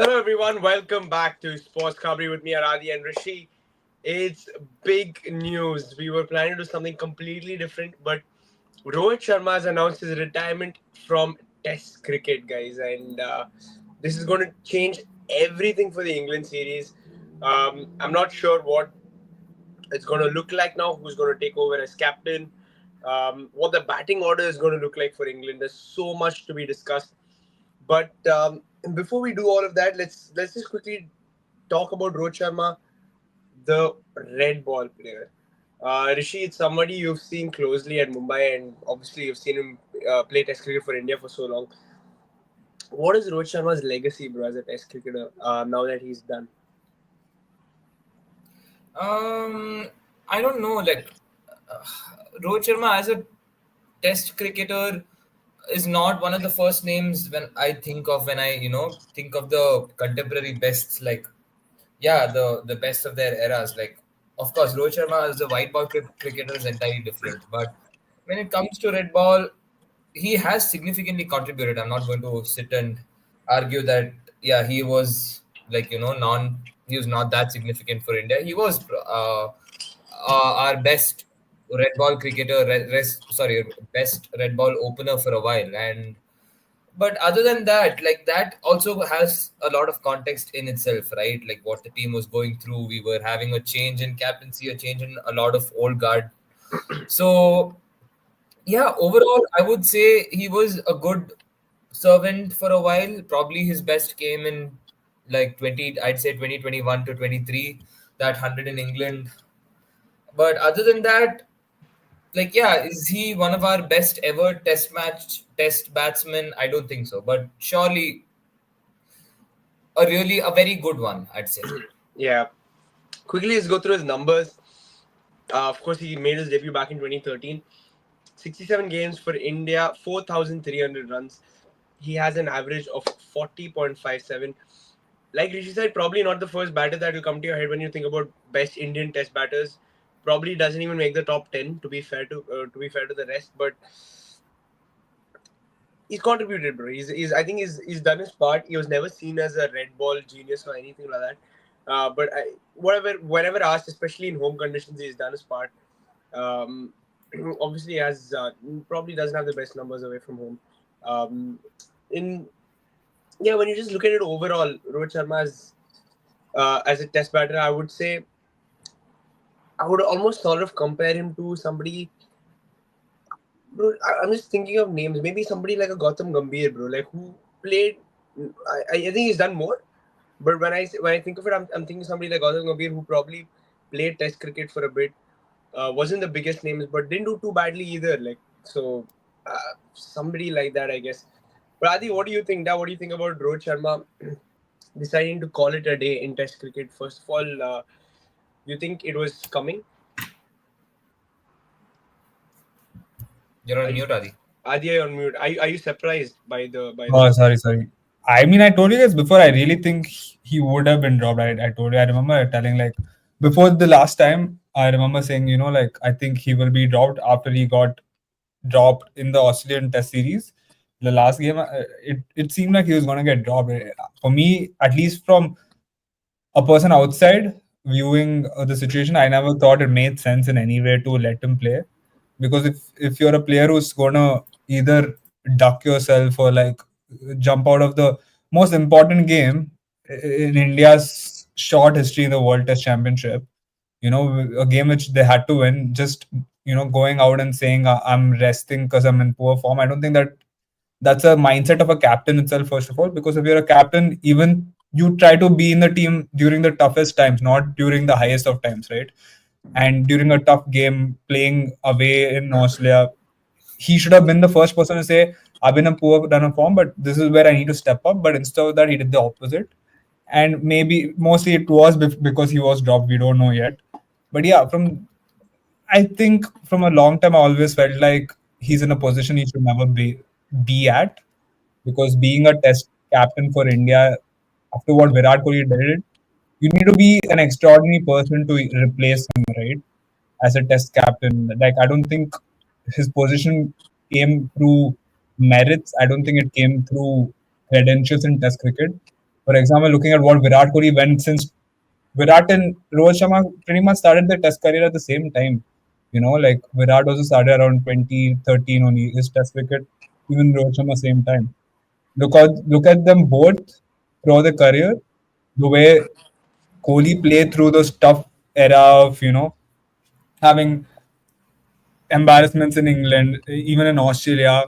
Hello everyone, welcome back to Sports Khabri with me, Aradi and Rishi. It's big news. We were planning to do something completely different, but Rohit Sharma has announced his retirement from Test cricket, guys, and this is going to change everything for the England series. I'm not sure what it's going to look like now, who's going to take over as captain, what the batting order is going to look like for England. There's so much to be discussed. But before we do all of that, let's just quickly talk about Rohit Sharma, the red ball player. Rishi, it's somebody you've seen closely at Mumbai, and obviously you've seen him play Test cricket for India for so long. What is Rohit Sharma's legacy, bro, as a Test cricketer now that he's done? Um, I don't know. Uh, Rohit Sharma as a Test cricketer is not one of the first names when I think of when I think of the contemporary bests. The best of their eras. Of course, Rohit Sharma as a white ball cricketer is entirely different. But when it comes to red ball, he has significantly contributed. I'm not going to sit and argue that he was non he was not that significant for India. He was our best red ball cricketer, best red ball opener for a while. And but other than that, that also has a lot of context in itself, right? Like what the team was going through. We were having a change in captaincy, a change in a lot of old guard. So yeah, overall, I would say he was a good servant for a while. Probably his best came in 2021 to 23, that 100 in England. But other than that, is he one of our best ever test batsmen? I don't think so. But surely a very good one, I'd say. Yeah, quickly let's go through his numbers. Of course, he made his debut back in 2013. 67 games for India, 4,300 runs. He has an average of 40.57. Like Rishi said, probably not the first batter that will come to your head when you think about best Indian Test batters. Probably doesn't even make the top 10. To be fair to the rest, but he's contributed, bro. He's I think he's done his part. He was never seen as a red ball genius or anything like that. Whenever asked, especially in home conditions, he's done his part. Um, Obviously, has probably doesn't have the best numbers away from home. Um, in Yeah, when you just look at it overall, Rohit Sharma as a test batter, I would say I would almost sort of compare him to somebody. Bro, I'm just thinking of names. Maybe somebody like a Gautam Gambhir, bro, like who played. I think he's done more. But when I think of it, I'm thinking somebody like Gautam Gambhir who probably played Test cricket for a bit. Wasn't the biggest names, but didn't do too badly either. Somebody like that, I guess. But Adi, what do you think? What do you think about Rohit Sharma deciding to call it a day in Test cricket? First of all, you think it was coming? You're Are on you, mute, Adi. Adi, are you on mute? Are you surprised by the Oh, news? sorry. I mean, I told you guys before, I really think he would have been dropped. I told you, I remember telling, like, before the last time, I remember saying, like, I think he will be dropped after he got dropped in the Australian Test series. The last game, it seemed like he was going to get dropped. For me, at least from a person outside viewing the situation, I never thought it made sense in any way to let him play. Because if you're a player who's gonna either duck yourself or like jump out of the most important game in India's short history in the World Test Championship, a game which they had to win, just going out and saying I'm resting because I'm in poor form. I don't think that's a mindset of a captain itself, first of all, because if you're a captain, even you try to be in the team during the toughest times, not during the highest of times, right? And during a tough game playing away in Australia, he should have been the first person to say, I've been a poor run of form, but this is where I need to step up. But instead of that, he did the opposite. And maybe mostly it was because he was dropped. We don't know yet. But yeah, I think from a long time, I always felt like he's in a position he should never be at, because being a test captain for India after what Virat Kohli did, you need to be an extraordinary person to replace him, right? As a test captain. Like, I don't think his position came through merits. I don't think it came through credentials in test cricket. For example, looking at what Virat Kohli went since Virat and Rohit Sharma pretty much started their test career at the same time. Like Virat also started around 2013 only his test cricket, even Rohit Sharma same time. Look at them both throughout their career, the way Kohli played through those tough era of having embarrassments in England, even in Australia.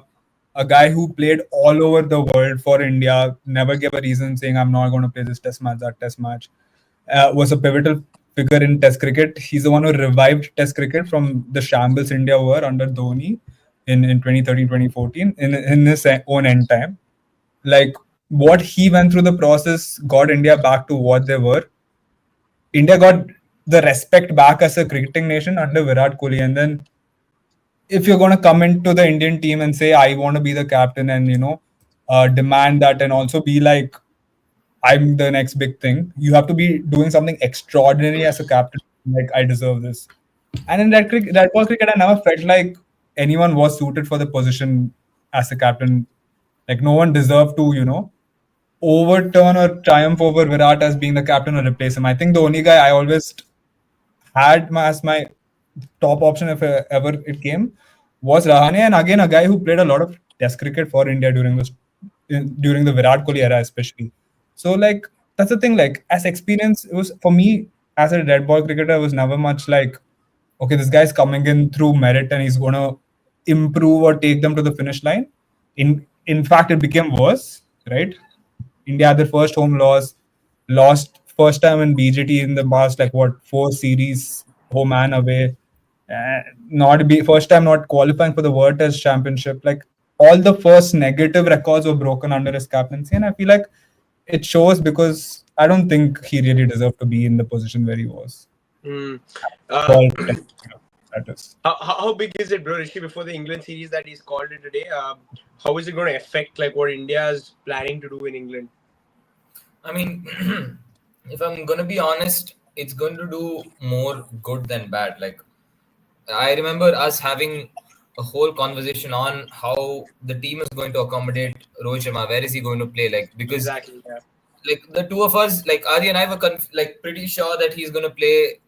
A guy who played all over the world for India, never gave a reason saying, I'm not going to play this test match, that test match. Was a pivotal figure in test cricket. He's the one who revived test cricket from the shambles India were under Dhoni in 2013, 2014 in his own end time. Like what he went through the process got India back to what they were. India got the respect back as a cricketing nation under Virat Kohli. And then if you're going to come into the Indian team and say, I want to be the captain and, demand that and also be like, I'm the next big thing, you have to be doing something extraordinary as a captain. Like, I deserve this. And in that ball cricket, I never felt like anyone was suited for the position as a captain. Like, no one deserved to, overturn or triumph over Virat as being the captain or replace him. I think the only guy I always had as my top option if ever it came was Rahane, and again a guy who played a lot of Test cricket for India during the Virat Kohli era, especially. So like that's the thing. Like as experience, it was for me as a red ball cricketer. It was never much like, okay, this guy's coming in through merit and he's gonna improve or take them to the finish line. In fact, it became worse, right? India had their first home lost first time in BGT in the past, like what, 4 series, home and away. Not be first time not qualifying for the World Test Championship. Like all the first negative records were broken under his captaincy, and I feel like it shows because I don't think he really deserved to be in the position where he was. Hmm. Well, that is. How big is it, bro, Rishi, before the England series that he's called it today? How is it going to affect like what India is planning to do in England? I mean, if I'm gonna be honest, it's going to do more good than bad. Like I remember us having a whole conversation on how the team is going to accommodate Rohit Sharma. Where is he going to play? Like because Exactly. Yeah. like the two of us, like Adi and I were like pretty sure that he's going to play.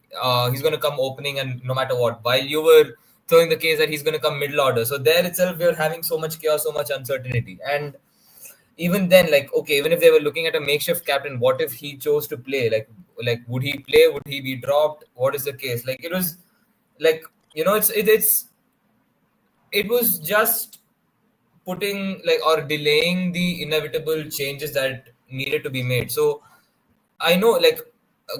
He's going to come opening and no matter what. While you were throwing the case that he's going to come middle order. So there itself, we are having so much chaos, so much uncertainty, and even then, like okay, even if they were looking at a makeshift captain, what if he chose to play? Like would he play? Would he be dropped? What is the case? Like it was like it was just putting like or delaying the inevitable changes that needed to be made. So I know like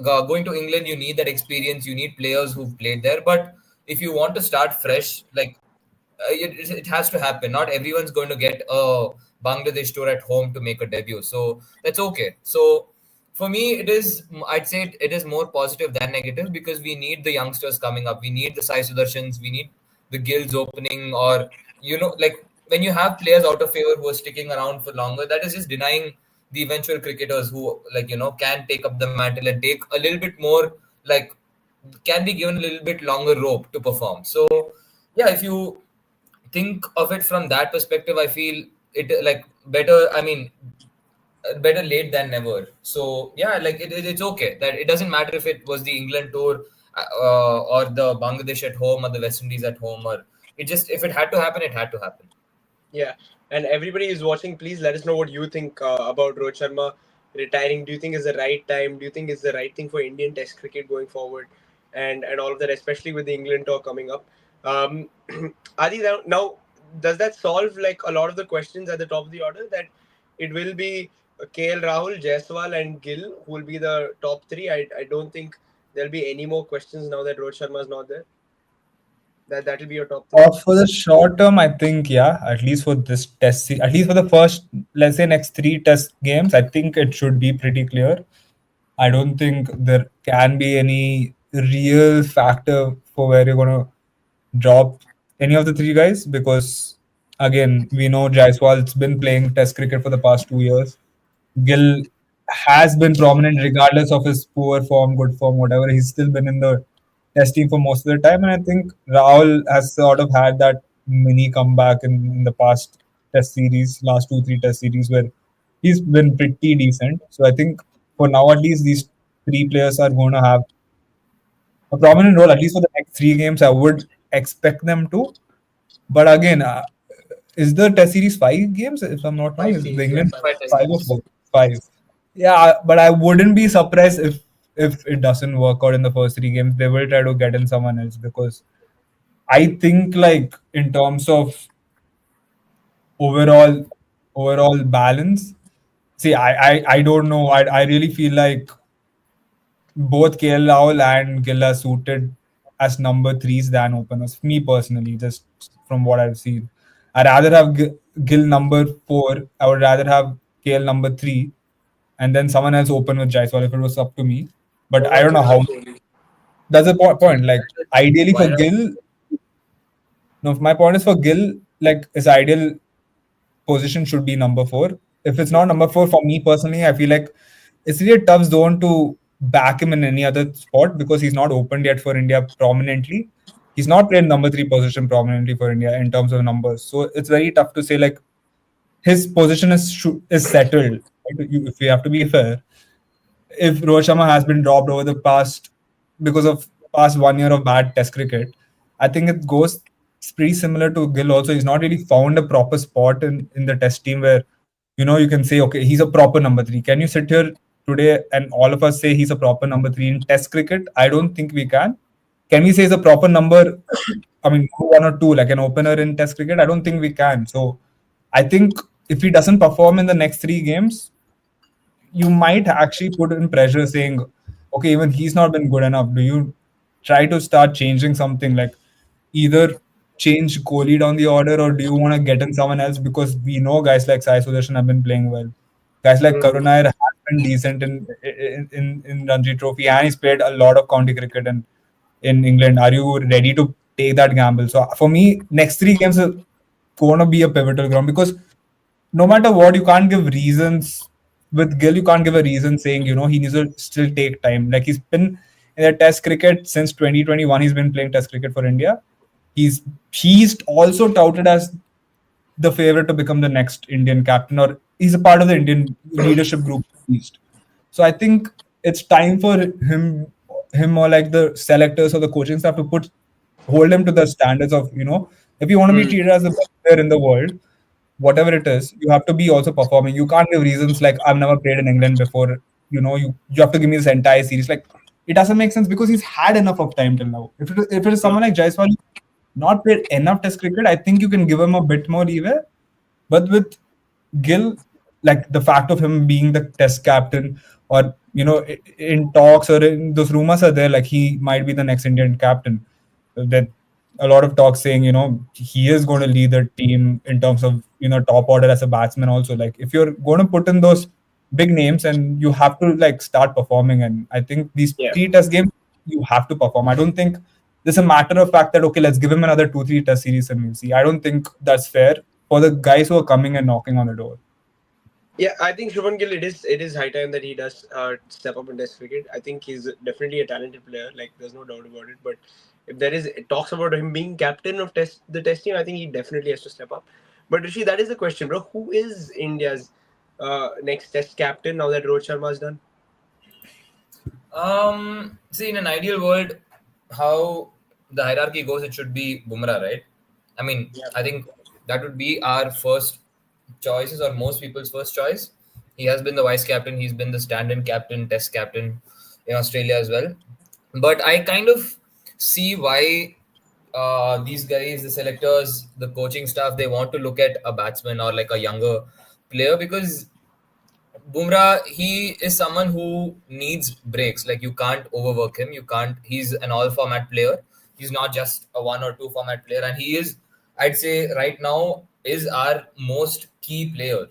going to England, you need that experience, you need players who've played there, but if you want to start fresh, like it has to happen. Not everyone's going to get a Bangladesh tour at home to make a debut, so that's okay. So for me, I'd say it is more positive than negative because we need the youngsters coming up. We need the Sai Sudarshans. We need the guilds opening, or like when you have players out of favor who are sticking around for longer, that is just denying the eventual cricketers who like can take up the mantle and take a little bit more, like can be given a little bit longer rope to perform. So yeah, if you think of it from that perspective, I feel it like better. I mean, better late than never. So yeah, like it's okay that it doesn't matter if it was the England tour or the Bangladesh at home or the West Indies at home, or it just if it had to happen, it had to happen. Yeah, and everybody is watching. Please let us know what you think about Rohit Sharma retiring. Do you think it's the right time? Do you think it's the right thing for Indian Test cricket going forward, and all of that, especially with the England tour coming up? Adi, now does that solve like a lot of the questions at the top of the order that it will be KL Rahul, Jaiswal, and Gill who will be the top three? I don't think there'll be any more questions now that Rohit Sharma is not there. That will be your top three. For the short term, I think, yeah, at least for this at least for the first, let's say, next 3 test games, I think it should be pretty clear. I don't think there can be any real factor for where you're going to drop any of the 3 guys because, again, we know Jaiswal's been playing Test cricket for the past 2 years. Gill has been prominent regardless of his poor form, good form, whatever. He's still been in the test team for most of the time. And I think Rahul has sort of had that mini comeback in the past test series, last 2, 3 test series where he's been pretty decent. So I think for now, at least, these three players are going to have a prominent role, at least for the next three games. I would expect them to. But again, is the Test series 5 games? If I'm not wrong, Five is the series, yeah, England five Five test five or series. four? Five. Yeah, but I wouldn't be surprised if it doesn't work out in the first 3 games. They will try to get in someone else because I think like in terms of overall balance. See, I don't know. I really feel like both KL Rahul and Gill are suited as number threes than openers. Me personally, just from what I've seen, I'd rather have Gill number four. I would rather have KL number three, and then someone else open with Jaiswal if it was up to me. But I Mohammad don't know how. Siraj Kohli. That's the point. Like ideally for Why not? Gill, no. My point is for Gill, like his ideal position should be number four. If it's not number four, for me personally, I feel like it's really a tough zone to back him in any other spot because he's not opened yet for India prominently. He's not played number three position prominently for India in terms of numbers. So it's very tough to say like his position is settled. Right? If we have to be fair, if Rohit Sharma has been dropped over the past because of past 1 year of bad Test cricket, I think it goes pretty similar to Gill. Also, he's not really found a proper spot in the Test team where you can say, okay, he's a proper number three. Can you sit here today and all of us say he's a proper number three in Test cricket? I don't think we can. Can we say he's a proper number? I mean, one or two, like an opener in Test cricket? I don't think we can. So, I think if he doesn't perform in the next 3 games, you might actually put in pressure saying, okay, even he's not been good enough. Do you try to start changing something like either change Kohli down the order or do you want to get in someone else? Because we know guys like Sai Sudarshan have been playing well. Guys like Hmm. Karun Nair have been decent in Ranji Trophy and he's played a lot of county cricket in England. Are you ready to take that gamble? So for me, next 3 games are going to be a pivotal ground because no matter what, you can't give reasons with Gill. You can't give a reason saying he needs to still take time. Like he's been in the Test cricket since 2021. He's been playing Test cricket for India. He's also touted as the favorite to become the next Indian captain, or he's a part of the Indian leadership group at least. So I think it's time for him or like the selectors or the coaching staff to hold him to the standards of if you want to be Hmm. treated as the best player in the world, whatever it is, you have to be also performing. You can't give reasons like I've never played in England before. You have to give me this entire series. Like it doesn't make sense because he's had enough of time till now. If it is someone like Jaiswal, not played enough Test cricket, I think you can give him a bit more leeway. But with Gill, like the fact of him being the Test captain, or in talks or in those rumors are there, like he might be the next Indian captain. That a lot of talk saying he is going to lead the team in terms of top order as a batsman. Also, like if you're going to put in those big names and you have to like start performing, and I think these Yeah. 3 Test games you have to perform. I don't think there's a matter of fact that okay, let's give him another 2-3 Test series and we'll see. I don't think that's fair for the guys who are coming and knocking on the door. Yeah, I think Shubman Gill, it is high time that he does step up in Test cricket. I think he's definitely a talented player. Like there's no doubt about it. But if there is talks about him being captain of the Test team, I think he definitely has to step up. But Rishi, that is the question, bro. Who is India's next Test captain now that Rohit Sharma is done? See, in an ideal world, how the hierarchy goes, it should be Bumrah, right? I mean, Yeah. I think that would be our first choices or most people's first choice. He has been the vice captain. He's been the stand-in captain, test captain in Australia as well. But I kind of see why these guys, the selectors, the coaching staff, they want to look at a batsman or like a younger player because Bumrah, he is someone who needs breaks. Like you can't overwork him. You can't. He's an all-format player. He's not just a one or two format player, and he is, I'd say, right now is our most key player.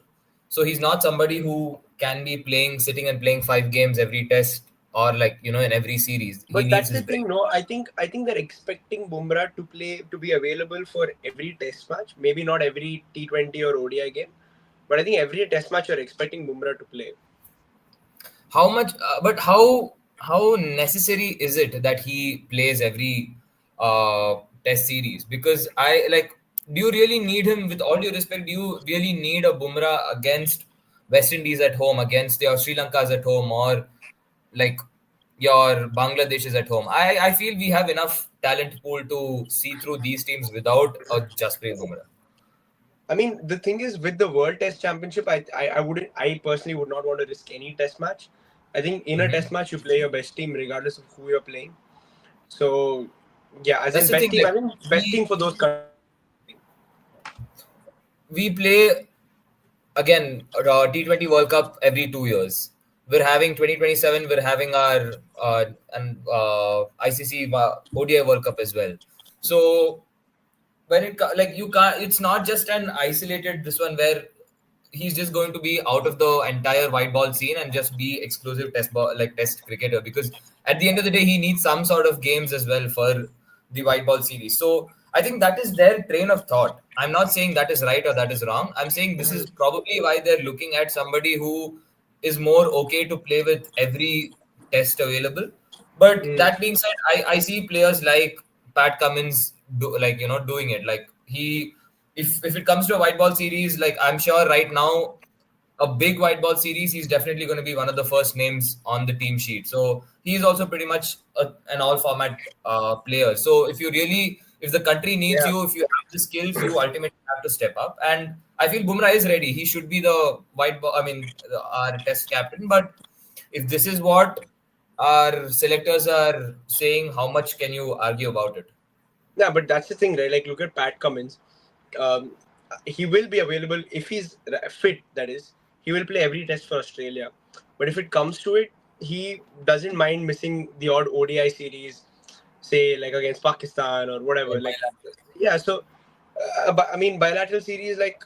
So he's not somebody who can be playing, sitting and playing 5 games every test or like in every series. He But needs that's his the break. thing, no. I think they're expecting Bumrah to be available for every Test match. Maybe not every T20 or ODI game, but I think every Test match you're expecting Bumrah to play. How much? But how necessary is it that he plays every test series? Because I like. Do you really need him? With all due respect, do you really need a Bumrah against? West Indies at home against your Sri Lankas at home, or like your Bangladesh is at home. I feel we have enough talent pool to see through these teams without a Jasprit Bumrah. I mean, the thing is with the World Test Championship, I wouldn't, I personally would not want to risk any Test match. I think in a Mhm. Test match you play your best team regardless of who you're playing. So yeah, as That's in the best thing. team, I Like mean best team for those countries you're playing. we play again T20 World Cup every 2 years. We're having 2027. We're having our ICC ODI World Cup as well. So when like you can't, it's not just an isolated this one where he's just going to be out of the entire white ball scene and just be exclusive test ball, like test cricketer, because at the end of the day he needs some sort of games as well for the white ball series. So I think that is their train of thought. I'm not saying that is right or that is wrong. I'm saying this is probably why they're looking at somebody who is more okay to play with every test available. But Mm. that being said, I see players like Pat Cummins like doing it. Like he, if it comes to a white ball series, like I'm sure right now, a big white ball series, he's definitely going to be one of the first names on the team sheet. So he's also pretty much an all format player. So if the country needs Yeah. you, if you have the skills, you ultimately have to step up. And I feel Bumrah is ready. He should be the white ball. I mean, our test captain. But if this is what our selectors are saying, how much can you argue about it? Yeah, but that's the thing, right? Like, look at Pat Cummins. Um, he will be available if he's fit. That is, he will play every test for Australia. But if it comes to it, he doesn't mind missing the odd ODI series, say like against Pakistan or Or whatever. Like, bilateral. yeah. So, but, I mean, bilateral series, like,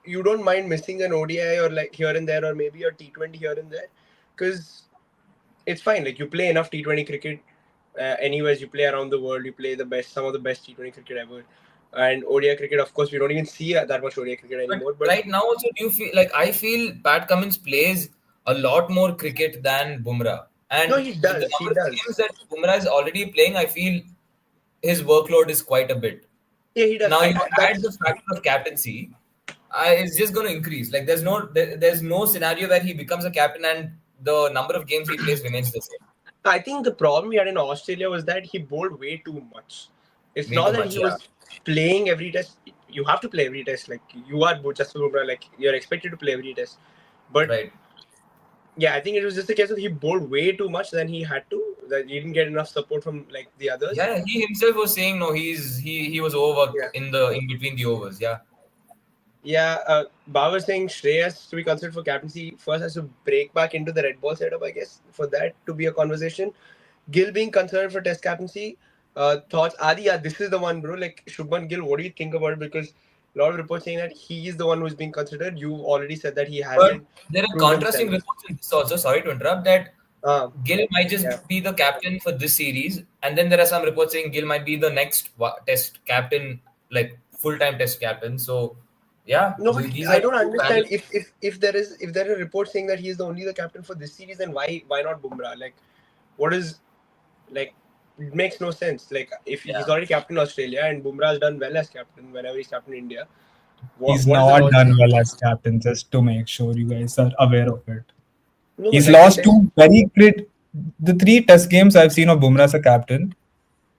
you don't mind missing an ODI or like here and there, or maybe a T20 here and there, because it's fine. Like, you play enough T20 cricket. Anyways, you play around the world. You play some of the best T20 cricket ever. And ODI cricket, of course, we don't even see that much ODI cricket But anymore. But right now, also, do you feel like I feel Pat Cummins plays a lot more cricket than Bumrah, no, and he with the does. He number of does. games that Bumrah is already playing, I feel his workload is quite a bit. Yeah, he does. Now you add the That's. factor of captaincy, it's just going to increase. Like there's no scenario where he becomes a captain and the number of games he plays remains the same. I think the problem we had in Australia was that he bowled way too much. It's Way not too that much, he yeah. was playing every test. You have to play every test. Like, you are Justin Bumrah. Like, you're expected to play every test. But Right. yeah, I think it was just a case of he bowled way too much than he had to. That he didn't get enough support from like the others. Yeah, he himself was saying no. He was overworked Yeah. in between the overs. Yeah. Yeah, Babar saying Shreyas to be considered for captaincy first has to break back into the red ball setup, I guess, for that to be a conversation. Gill being considered for test captaincy. Thoughts? Adi, yeah, this is the one, bro. Like, Shubman Gill, what do you think about it? Because a lot of reports saying that he is the one who's being considered. You already said that he But hasn't there are proved contrasting himself. reports in this also. Sorry to interrupt. That Uh, Gill might just yeah. be the captain for this series, and then there are some reports saying Gill might be the next Test captain, like full-time Test captain. So, yeah, No, but these are I don't two parallel. understand if there are reports saying that he is the only the captain for this series, then why not Bumrah? Like, what is like it makes no sense. Like, if Yeah. he's already captain Australia and Bumrah has done well as captain whenever he's captain India, He's what is the not done logic? well as captain, just to make sure you guys are aware of it. No, but He's like the lost test. two very great. The three test games I've seen of Bumrah as a captain,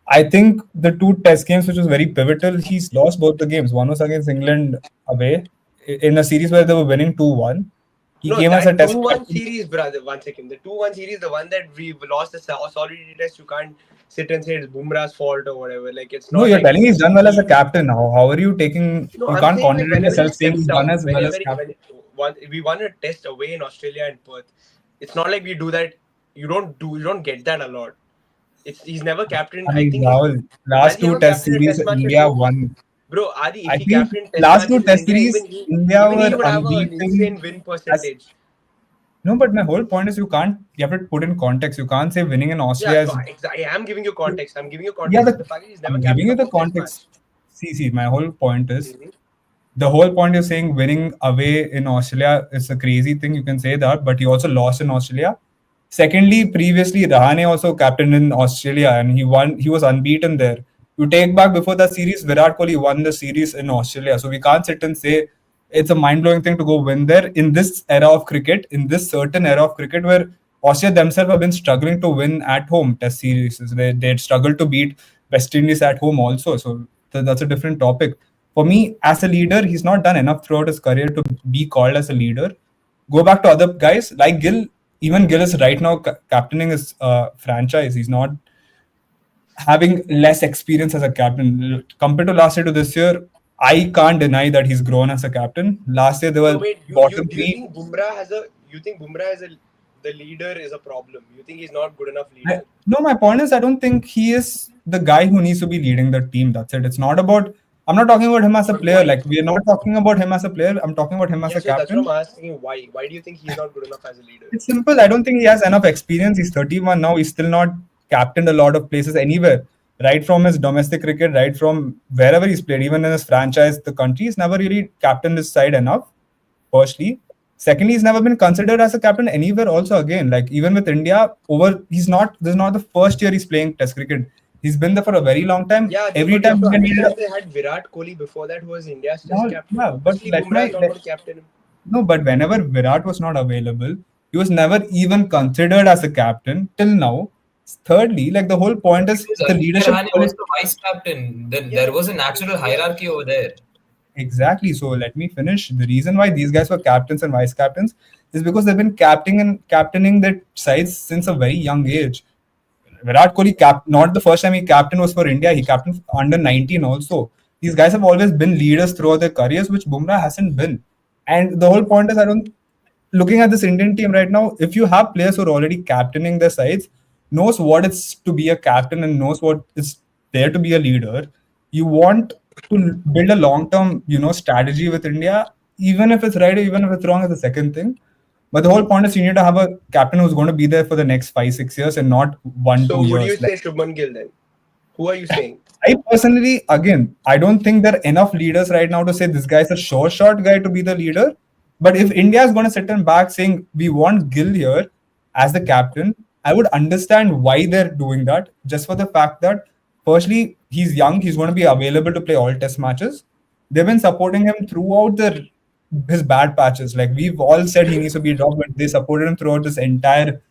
I think the two test games which was very pivotal, he's lost both the games. One was against England away in a series where they were winning 2-1. He No, came as a that test 2-1 captain. series, brother. 1 second. The 2-1 series, the one that we lost the solidity test, you can't sit and say it's Bumrah's fault or whatever. Like, it's No, not you're like telling he's done well as a he. captain now. How are you taking? No, You I'm can't saying like contradict whenever he yourself saying he's stepped done out, as well as captain. we won a test away in Australia and Perth. It's not like we do that. You don't get that a lot. It's he's never captained. I I mean, think Rahul, has last he two ever test captained a series, test match at India home? won. Bro, Adi, if I he feel captained test last two matches in test India, series, India even he were would have an insane unbeaten. win As percentage. no, but my whole point is you have to put in context. You can't say winning in Yeah, Australia so is. I am giving you context. I'm giving you Yeah, context to the fact that he's never I'm giving captained you a the test match. context. See, my whole point is Mhm. the whole point you're saying winning away in Australia is a crazy thing. You can say that, but he also lost in Australia. Secondly, previously Rahane also captained in Australia and he won. He was unbeaten there. You take back before the series, Virat Kohli won the series in Australia. So we can't sit and say it's a mind-blowing thing to go win there in this era of cricket, in this certain era of cricket where Australia themselves have been struggling to win at home test series. They'd struggled to beat West Indies at home also. So that's a different topic. For me, as a leader, he's not done enough throughout his career to be called as a leader. Go back to other guys like Gill. Even Gill is right now captaining his franchise. He's not having less experience as a captain compared to last year to this year. I can't deny that he's grown as a captain. Last year, they So were wait, you bottom do you three. think Bumrah has a you think Bumrah is a the leader is a problem? You think he's not good enough leader? No, my point is, I don't think he is the guy who needs to be leading the team. That's it. It's not about. I'm not talking about him as a But player. why? Like, we are not talking about him as a player. I'm talking about him as Yeah, a so that's what I'm captain. asking. Why? Why do you think he's not good enough as a leader? It's simple. I don't think he has enough experience. He's 31 now. He's still not captained a lot of places anywhere. Right from his domestic cricket, right from wherever he's played, even in his franchise, the country, he's never really captained his side enough. Firstly, secondly, he's never been considered as a captain anywhere. Also, again, like even with India, over he's not. This is not the first year he's playing Test cricket. He's been there for a very long time. Yeah, Every but you have time to India needed understand they had Virat Kohli before that, who was India's Test captain. yeah, but Obviously, Bumrah is not going to captain him. no, but whenever Virat was not available, he was never even considered as a captain till now. Thirdly, like the whole point is Because the Ajinkya leadership Rahane was quality. the vice captain. Then Yeah, there was a natural yeah. hierarchy over there. Exactly. So let me finish. The reason why these guys were captains and vice captains is because they've been captaining their sides since a very young age. Virat Kohli not the first time he captain was for India. He captained under 19 also. These guys have always been leaders throughout their careers, which Bumrah hasn't been. And the whole point is, I don't. Looking at this Indian team right now, if you have players who are already captaining their sides, knows what it's to be a captain and knows what it's there to be a leader, you want to build a long-term, strategy with India, even if it's right or even if it's wrong is the second thing. But the whole point is you need to have a captain who's going to be there for the next 5, 6 years and not one, So two would you years. Like say Shubman Gill then? Who are you saying? I personally, again, I don't think there are enough leaders right now to say this guy's a sure shot guy to be the leader. But if India is going to sit in back saying we want Gill here as the captain, I would understand why they're doing that. Just for the fact that, firstly, he's young, he's going to be available to play all test matches. They've been supporting him throughout his bad patches. Like we've all said he needs to be dropped, but they supported him throughout this entire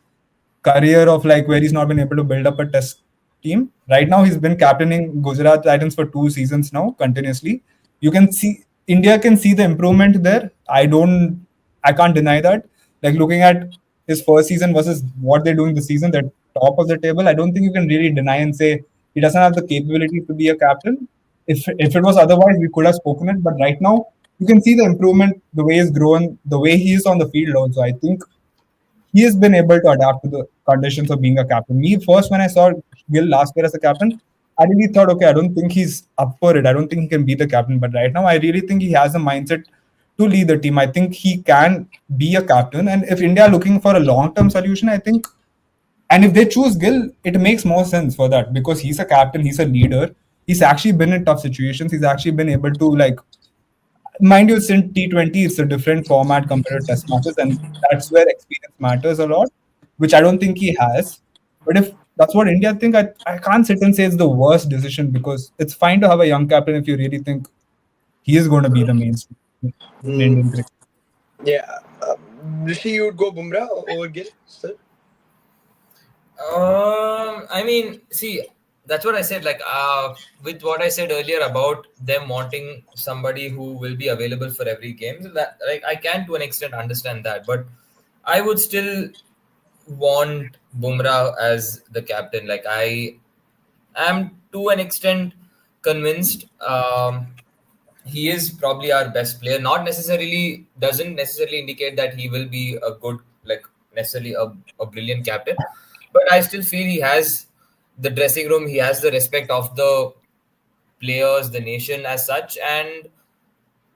career of like where he's not been able to build up a test team. Right now, he's been captaining Gujarat Titans for 2 seasons now continuously. You can see India can see the improvement there. I can't deny that. Like looking at his first season versus what they're doing this season, they're top of the table. I don't think you can really deny and say he doesn't have the capability to be a captain. If it was otherwise, we could have spoken it. But right now, you can see the improvement, the way he's grown, the way he is on the field also. I think he has been able to adapt to the conditions of being a captain. Me first, when I saw Gill last year as a captain, I really thought, okay, I don't think he's up for it. I don't think he can be the captain. But right now, I really think he has a mindset to lead the team. I think he can be a captain. And if India are looking for a long-term solution, I think, and if they choose Gill, it makes more sense for that because he's a captain, he's a leader. He's actually been in tough situations. He's actually been able to like mind you, it's in T20, it's a different format compared to test matches, and that's where experience matters a lot, which I don't think he has. But if that's what India think, I can't sit and say it's the worst decision because it's fine to have a young captain if you really think he is going to be the mainstay in Hmm. Indian cricket. Yeah. Rishi, you would go Bumrah over Gill, sir? I mean, see, that's what I said. Like, with what I said earlier about them wanting somebody who will be available for every game, so that like I can to an extent understand that, but I would still want Bumrah as the captain. Like, I am to an extent convinced. He is probably our best player. Not necessarily doesn't necessarily indicate that he will be a good like necessarily a brilliant captain, but I still feel he has the dressing room. He has the respect of the players, the nation as such, and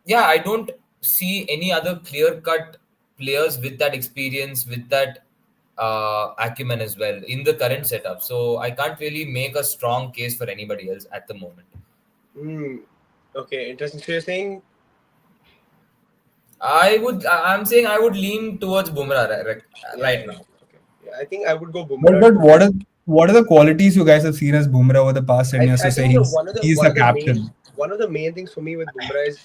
yeah, I don't see any other clear cut players with that experience, with that acumen as well in the current setup. So I can't really make a strong case for anybody else at the moment. Hmm. Okay, interesting. So you're saying I'm saying I would lean towards Bumrah right yeah. now. Okay. Yeah, I think I would go But, Bumrah but too. what are the qualities you guys have seen as Bumrah over the past 10 years I to say think he's one the of the main captain? one of the main things for me with Bumrah is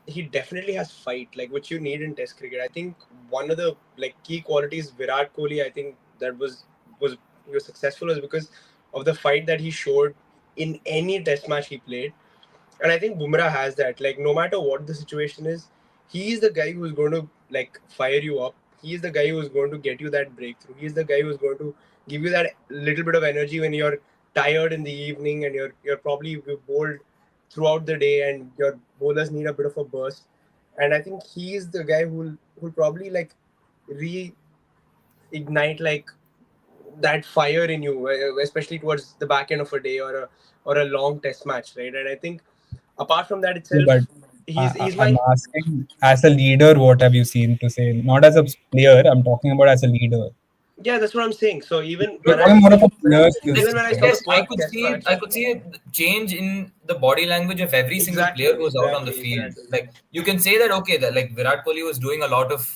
he definitely has fight, like which you need in Test cricket. I think one of the like key qualities Virat Kohli, I think that was he was successful was because of the fight that he showed in any Test match he played. And I think Bumrah has that. Like no matter what the situation is, he is the guy who's going to like fire you up. He is the guy who's going to get you that breakthrough. He is the guy who's going to give you that little bit of energy when you're tired in the evening and you're probably bowled throughout the day and your bowlers need a bit of a burst. And I think he is the guy who'll probably like reignite like that fire in you, especially towards the back end of a day or a long test match, right? And I think apart from that Yeah, but itself, he's I'm my asking, as a leader, what have you seen to say? Not as a player. I'm talking about as a leader. yeah, that's what I'm saying. So even You're when No, I talking more of a when I player skill even set, when I saw right? the yes, first test match, I could see a change in the body language of every single player exactly, who's out on the exactly, field. exactly. Like you can say that okay, that like Virat Kohli was doing a lot of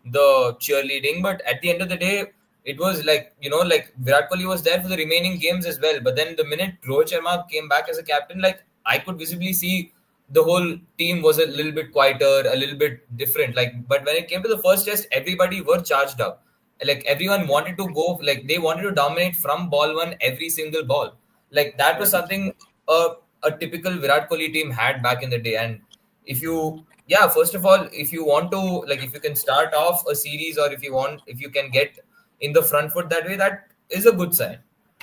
the cheerleading, but at the end of the day, it was like like Virat Kohli was there for the remaining games as well. But then the minute Rohit Sharma came back as a captain, like I could visibly see the whole team was a little bit quieter, a little bit different. Like, but when it came to the first test, everybody were charged up. Like everyone wanted to go, like they wanted to dominate from ball one every single ball. Like that was something a typical Virat Kohli team had back in the day. And if you, yeah, first of all, if you want to, like, if you can start off a series, or if you can get in the front foot that way, that is a good sign.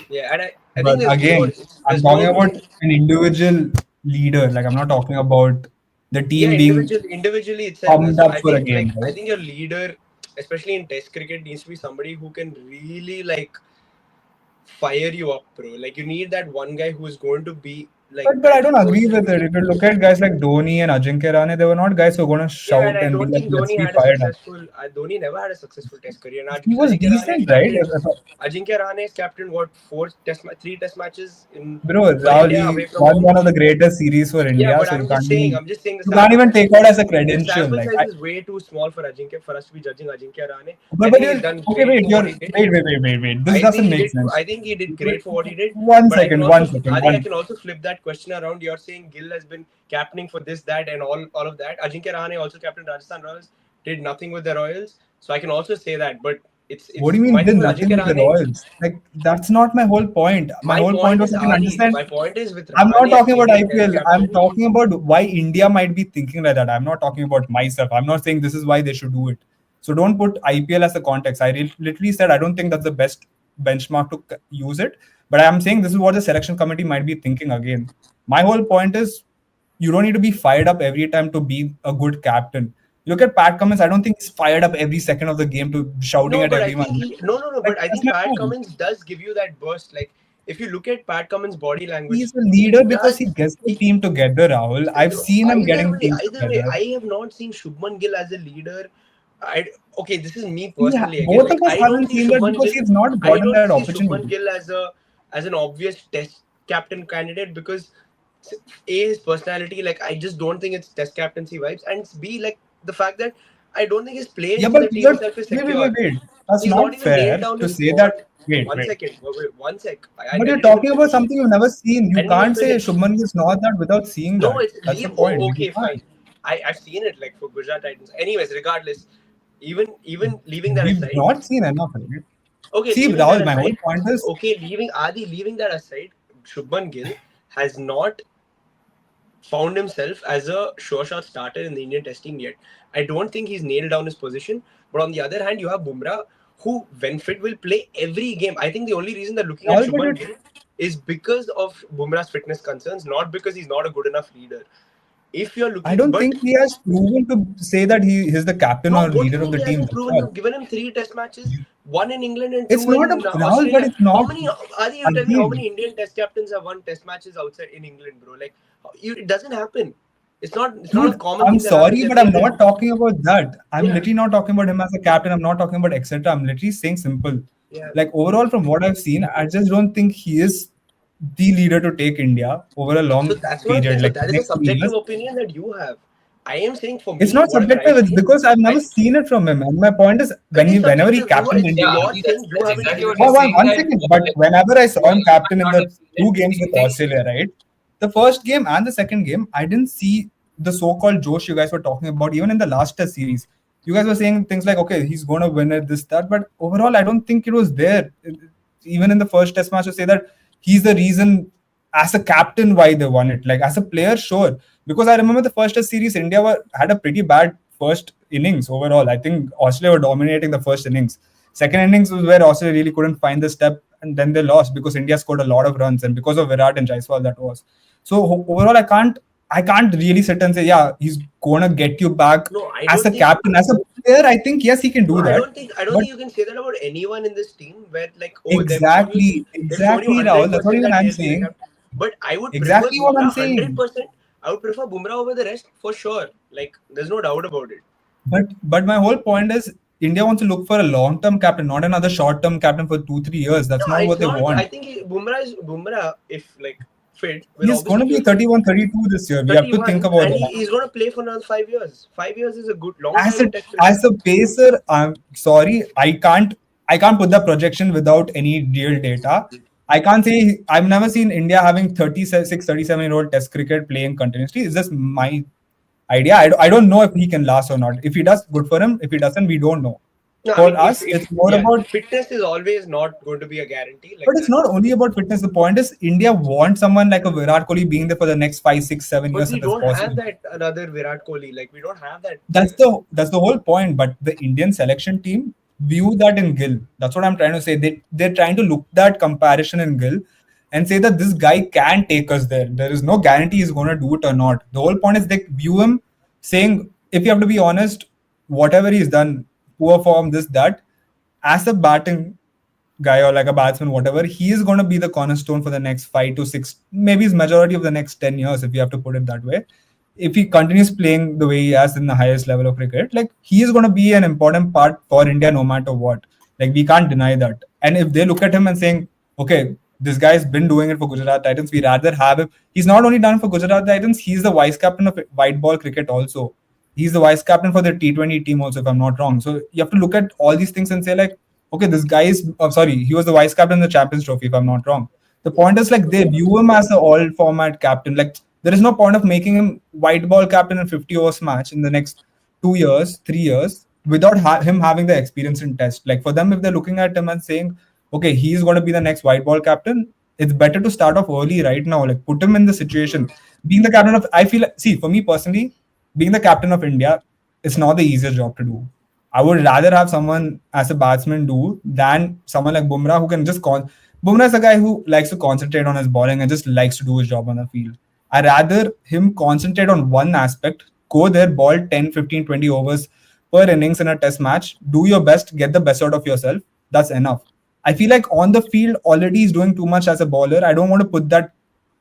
Yeah, and I think But again, I'm there's talking more. about an individual leader. Like I'm not talking about the Yeah, team being individually itself. pumped So up I for a think game, I right? think your leader, especially in Test cricket, needs to be somebody who can really like fire you up, bro. Like you need that one guy who's going to be like But I that don't agree person. with it. If you look at guys like Dhoni and Ajinkya Rahane, they were not guys who are going to Yeah, and shout I and be don't like, think "Let's Dhoni be had a fired up." successful. Dhoni never had a successful Test career. And He was Ajinkya Rahane has decent, right? captained. Ajinkya Rahane has captained what three Test matches in Bro, for Rahul, India he away from won home. one of the greatest series for Yeah, India, but so I'm just saying you can't even take out as a credential. the Like, sample size is way too small for Ajinkya for us to be judging Ajinkya Rahane. I but think you he's done okay? great Wait, for what he did. wait. This doesn't make sense. I think he did great for what he did. One But I can second, also, one second, Adi, I one. can also flip that question around. You're saying Gill has been captaining for this, that, and all of that. Ajinkya Rahane also captained Rajasthan Royals, did nothing with the Royals. So I can also say that. But What do it's you mean my did thing with nothing Ajinkya with the Rahane. Royals? Like that's not my whole point. My My whole point point was is I can Adi. understand. My point is with I'm not Rahane as talking about Indian Test IPL. I'm captain. talking about why India might be thinking like that. I'm not talking about myself. I'm not saying this is why they should do it. So don't put IPL as a context. Literally said I don't think that's the best benchmark to use it. But I'm saying this is what the selection committee might be thinking again. My whole point is you don't need to be fired up every time to be a good captain. Look at Pat Cummins. I don't think he's fired up every second of the game to shouting No, at but I think everyone. no. Like But I that's think my Pat point. Cummins does give you that burst. Like if you look at Pat Cummins' body language, He's a he leader because he does. gets the He team together, Rahul. I've no, seen him getting teams either way, together. I have not seen Shubman Gill as a leader. I Okay, this is me personally again. Both Like of us haven't seen that because he's not I gotten don't that see Shubman opportunity. Gill as an obvious Test captain candidate because a his personality. Like I just don't think it's Test captaincy vibes, and b like the fact that I don't think his play Yeah, in but the team itself is secure. wait. That's He's not not even nailed fair down to his say that. spot. One Wait. second, one sec. But I you're didn't even talking about finish. something you've never seen. I You didn't even can't say finish. Shubman is not that without seeing No, that. it's That's the leave. point. You Okay, fine. can't. I've seen it like for Gujarat Titans. Anyways, regardless, even leaving that We've aside, not seen enough, right? okay, See, leaving that Rahul, my whole aside, point is leaving that aside, Shubman Gill has not found himself as a sure shot starter in the Indian Test team yet. I don't think he's nailed down his position. But on the other hand, you have Bumrah, who, when fit, will play every game. I think the only reason they're looking at Rahul, but Shubman Gill is because of Bumrah's fitness concerns, not because he's not a good enough leader. If you're I looking, don't but think he has proven to say that he's the captain bro, or what do you leader of mean the he team. hasn't That's proven? all. You've given him three Test matches, one in England and It's two not a in Rahul, but Australia. it's How not many? Adi, you tell me how agreed. many Indian Test captains have won Test matches outside in England, bro? Like, it doesn't happen. It's not a Dude, common I'm thing that happens sorry, but every I'm other not year. talking about that. I'm Yeah, literally not talking about him as a captain. I'm not talking about etc. I'm literally saying simple. yeah. Like overall, from what I've seen, I just don't think he is the leader to take India over a So long that's what I'm saying. period, So like that is a next 3 years. subjective opinion that you have. I am saying for It's me, not whatever subjective. I've It's seen, because I've I never think seen it from him. And my point is, it is whenever he subjective. captained India, You're saying you That's haven't exactly seen what it. we're saying. one That second. But like, whenever I saw while him you might captain in not the have seen two it, games with anything. Australia, right? The first game and the second game, I didn't see the so-called Josh you guys were talking about, even in the last test series, you guys were saying things like, okay, he's going to win it, this, that. But overall, I don't think it was there. Even in the first test match, to say that he's the reason as a captain why they won it. Like as a player, sure. Because I remember the first test series, India had a pretty bad first innings overall. I think Australia were dominating the first innings. Second innings was where Australia really couldn't find the step, and then they lost because India scored a lot of runs, and because of Virat and Jaiswal, that was. So overall, I can't really sit and say, yeah, he's gonna get you back No, I as don't a think. captain. As a player, I think yes, he can No, do that. I don't But think you can say that about anyone in this team. Where like, oh, exactly, they've shown you exactly, Rahul. hundred That's what percent even that I'm they'll be the saying. captain. But I would prefer Exactly what I'm Bumrah 100%. saying. I would prefer Bumrah over the rest for sure. Like, there's no doubt about it. But my whole point is India wants to look for a long term captain, not another short term captain for 2 3 years. No, That's not it's what they not. I want. think Bumrah, if like fit, will He's going obviously to be play for 31, 32 this year. We have to think 31, about and that. he's going to play for another 5 years. 5 years is a good long As time a in Test cricket. as a pacer, I'm sorry, I can't put the projection without any real data. I can't say I've never seen India having 36, 37-year-old test cricket playing continuously. It's just my idea. I don't know if he can last or not. If he does, good for him. If he doesn't, we don't know. No, I For mean, us, if it's more yeah, about. fitness is always not going to be a guarantee. But Like it's not that's. only about fitness. The point is, India wants someone like a Virat Kohli being there for the next 5, 6, 7 years But if we it's don't have possible. that another Virat Kohli. Like we don't have that That's player. the whole point. But the Indian selection team view that in Gill. That's what I'm trying to say. They're trying to look that comparison in Gill and say that this guy can take us there. There is no guarantee he's going to do it or not. The whole point is they view him saying, if you have to be honest, whatever he's done, poor form, this, that, as a batting guy or like a batsman, whatever, he is going to be the cornerstone for the next 5 to 6, maybe his majority of the next 10 years, if you have to put it that way. If he continues playing the way he has in the highest level of cricket, like he is going to be an important part for India no matter what. Like we can't deny that. And if they look at him and saying, okay, this guy's been doing it for Gujarat Titans, we rather have him. He's not only done it for Gujarat Titans, he's the vice captain of white ball cricket also. He's the vice captain for the T20 team also, if I'm not wrong. So you have to look at all these things and say like, okay, this guy is. Oh, sorry, he was the vice captain in the Champions Trophy, if I'm not wrong. The point is like they view him as an all format captain. Like there is no point of making him white ball captain in 50 overs match in the next 2 years, 3 years without him having the experience in test. Like for them, if they're looking at him and saying, okay, he's going to be the next white ball captain, it's better to start off early right now. Like put him in the situation. Being the captain of, I feel, see, for me personally, being the captain of India, it's not the easiest job to do. I would rather have someone as a batsman do than someone like Bumrah who can just Bumrah is a guy who likes to concentrate on his bowling and just likes to do his job on the field. I rather him concentrate on one aspect, go there, ball 10, 15, 20 overs per innings in a test match, do your best, get the best out of yourself. That's enough. I feel like on the field already he's doing too much as a bowler. I don't want to put that,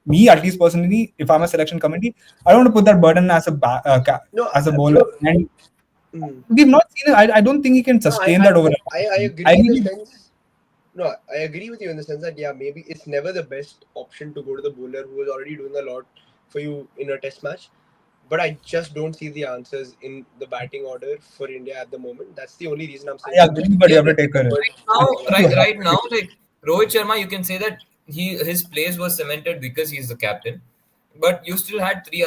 me at least personally, if I'm a selection committee, I don't want to put that burden as No, as a bowler. so And mm, we've not seen it. I don't think he can no, sustain that over a I lifetime. I agree in the really sense. No, I agree with you in the sense that yeah, maybe it's never the best option to go to the bowler who is already doing a lot for you in a test match. But I just don't see the answers in the batting order for India at the moment. That's the only reason I'm saying I that. agree, but you Yeah, have to take a risk. But right now, You right have right to now, take a risk. like Rohit Sharma, you can say that his place was cemented because he's the captain. But you still had three,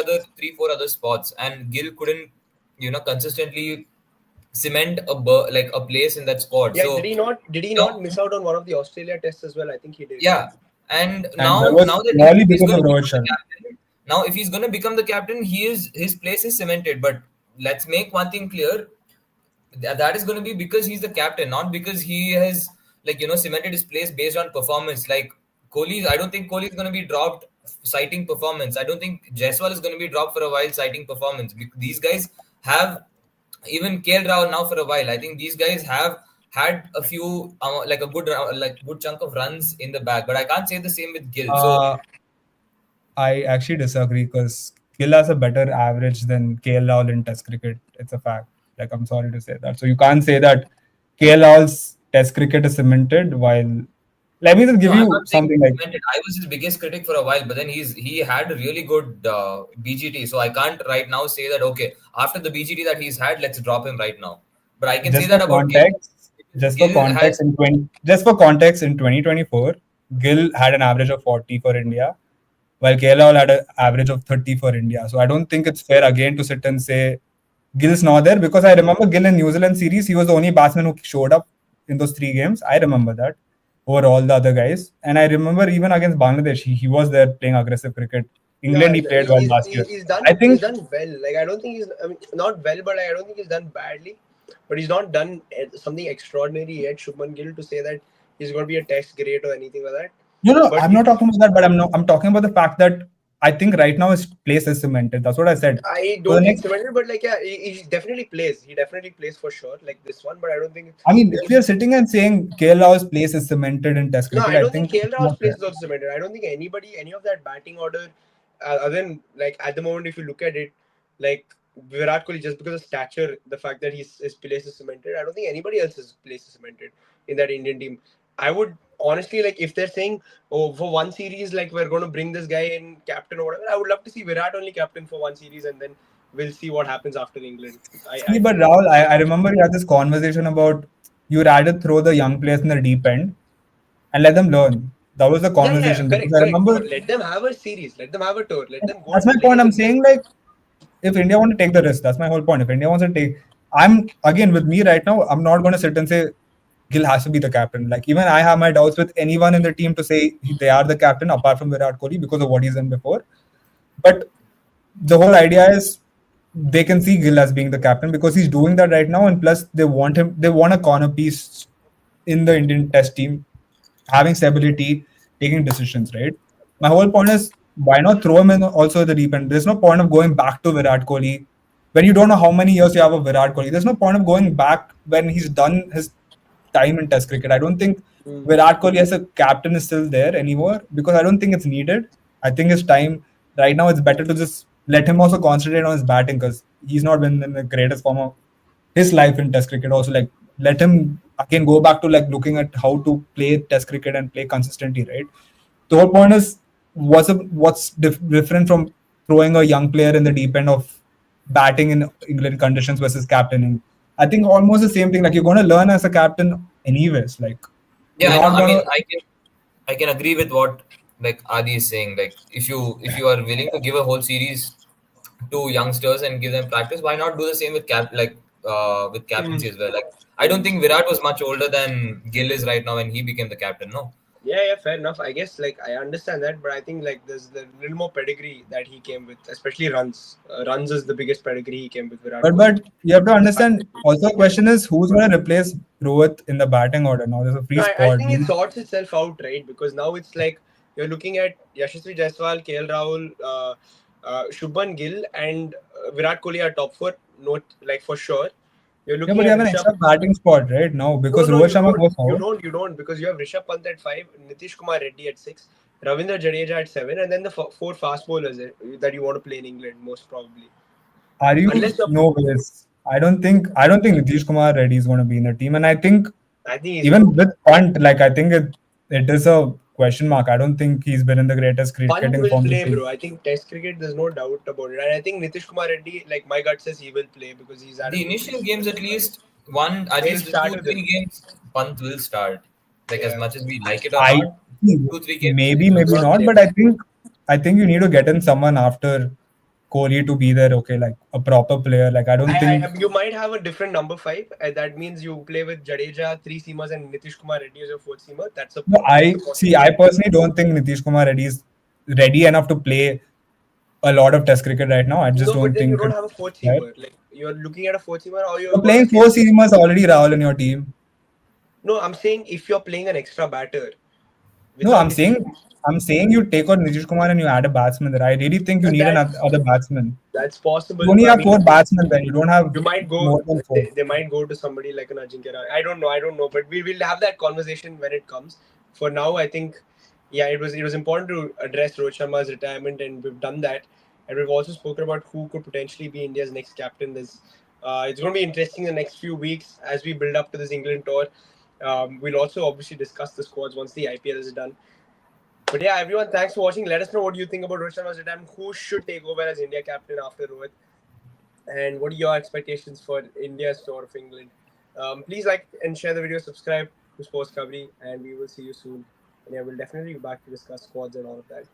four other spots, and Gill couldn't, consistently cement like a place in that squad. yeah, So did he now, not miss out on one of the Australia tests as well? I think he did. yeah, and And that now was that purely he's because going of to Rohit become the Sharma. captain, now if he's going to become the captain, his place is cemented. But let's make one thing clear: that is going to be because he's the captain, not because he has cemented his place based on performance. Like Kohli, I don't think Kohli is going to be dropped citing performance. I don't think Jaiswal is going to be dropped for a while citing performance. These guys have, even KL Rahul now for a while. I think these guys have had a few like a good chunk of runs in the back, but I can't say the same with Gill. So Uh, I actually disagree because Gill has a better average than KL Rahul in Test cricket. It's a fact. Like I'm sorry to say that. So you can't say that KL Rahul's Test cricket is cemented. While let me just no, give I'm you not saying something like cemented. I was his biggest critic for a while, but then he had a really good BGT. So I can't right now say that okay, after the BGT that he's had, let's drop him right now. But I can say just for that about Gill. context. Gill has Just for context in 2024, Gill had an average of 40 for India. while KL Rahul had an average of 30 for India. So I don't think it's fair again to sit and say Gill's not there, because I remember Gill in New Zealand series, he was the only batsman who showed up in those 3 games. I remember that over all the other guys. And I remember even against Bangladesh, he was there playing aggressive cricket. Yeah, England, he played well last year. I he's think, done well. Like I don't think he's I mean not well, but I don't think he's done badly. But he's not done something extraordinary yet. Shubman Gill to say that he's going to be a test great or anything like that. no, no, But I'm not talking about that, but I'm talking about the fact that I think right now his place is cemented. That's what I said. I For the don't think it's next, cemented. But like yeah, he definitely plays. He definitely plays for sure. Like this one, but I don't think I mean, if if you're sitting and saying KL Rao's place is cemented in Test no, cricket, I I don't think think KL it's Rao's not place fair. is also cemented. I don't think any of that batting order, other than like at the moment, if you look at it, like Virat Kohli, just because of stature, the fact that his place is cemented, I don't think anybody else's place is cemented in that Indian team. I would honestly like if they're saying, oh, for one series, like we're going to bring this guy in captain or whatever. I would love to see Virat only captain for one series, and then we'll see what happens after England. See, I but feel. Rahul, I remember we had this conversation about you rather throw the young players in the deep end and let them learn. That was the Yeah, yeah, conversation because correct, I correct. No, remember let them have a series. Let them have a tour. Let them go that's and my play point. I'm with them. saying like if India want to take the risk, that's my whole point. If India wants to take, I'm again with me right now. I'm not going to sit and say Gill has to be the captain. Like even I have my doubts with anyone in the team to say they are the captain apart from Virat Kohli because of what he's done before. But the whole idea is they can see Gill as being the captain because he's doing that right now, and plus they want him. They want a corner piece in the Indian Test team, having stability, taking decisions. Right. My whole point is why not throw him in also the deep end. There's no point of going back to Virat Kohli when you don't know how many years you have of Virat Kohli. There's no point of going back when he's done his time in Test cricket. I don't think Mm. Virat Kohli as a captain is still there anymore because I don't think it's needed. I think his time right now it's better to just let him also concentrate on his batting because he's not been in the greatest form of his life in Test cricket. Also, like let him again go back to like looking at how to play Test cricket and play consistently. Right. The whole point is what's different from throwing a young player in the deep end of batting in England conditions versus captaining. I think almost the same thing. Like you're going to learn as a captain anyways. Like you're Yeah, I know. not I going mean, to. I can agree with what like Adi is saying. Like if you are willing to give a whole series to youngsters and give them practice, why not do the same with with Mm. captaincy as well? Like I don't think Virat was much older than Gill is right now when he became the captain. No. Yeah, yeah, fair enough. I guess like I understand that, but I think like there's the little more pedigree that he came with, especially runs. Runs is the biggest pedigree he came with Virat Kohli. But you have to The fact understand. Also, the question is who's going to replace Rohit in the batting order now? There's a free no, I spot. think it sorts itself out, right? Because now it's like you're looking at Yashasvi Jaiswal, KL Rahul, Shubman Gill, and Virat Kohli are top four. Not like for sure. You're Yeah, looking but you at have an Rishabh. extra batting spot right now No, because no, Rohit you Sharma don't. goes You forward. don't. You don't because you have Rishabh Pant at five, Nitish Kumar Reddy at six, Ravindra Jadeja at seven, and then the four fast bowlers that you want to play in England most probably. Are you Unless you're, no ways? I don't think Nitish Kumar Reddy is going to be in the team, and I think I think he's going even to. with Punt, like I think it is a question mark. I don't think he's been in the greatest Punt cricketing will form this play, season. bro. I think Test cricket, there's no doubt about it. And I think Nitish Kumar Reddy, like my gut says, he will play because he's had a The good initial recent games, Test at run. least one, at He'll least the start two, with him. three games, Pant will start. Like as Yeah, much as we like it or I not, 2 3 games he maybe will maybe he's start. gonna not, play. but I think you need to get in someone after Kohli to be there. Okay, like a proper player. Like I don't think. You might have a different number five. And that means you play with Jadeja, three seamers, and Nitish Kumar Reddy as your fourth seamer. No, That's a I see. I possibility. personally don't think Nitish Kumar Reddy is ready enough to play a lot of Test cricket right now. I just No, but don't then you think don't it's have a fourth right. seamer. Like you're looking at a fourth seamer, or you're You're gonna playing say four seamers already, Rahul, in your team. no. I'm saying if you're playing an extra batter No, without I'm Nitish saying Kumar, I'm saying you take out Nitish Kumar and you add a batsman there. I really think you need another that's other batsman. that's You possible. only But I have mean, four batsmen then. You don't have you might go. more than four. They might go to somebody like an Ajinkya Rahane. I don't know. I don't know. But we will have that conversation when it comes. For now, I think yeah, it was important to address Rohit Sharma's retirement, and we've done that. And we've also spoken about who could potentially be India's next captain. It's going to be interesting the next few weeks as we build up to this England tour. We'll also obviously discuss the squads once the IPL is done. But yeah, everyone, thanks for watching. Let us know what you think about Rohit Sharma's retirement. Who should take over as India captain after Rohit? And what are your expectations for India's tour of England? Please like and share the video, subscribe to Sports Covery, and we will see you soon. And yeah, we'll definitely be back to discuss squads and all of that.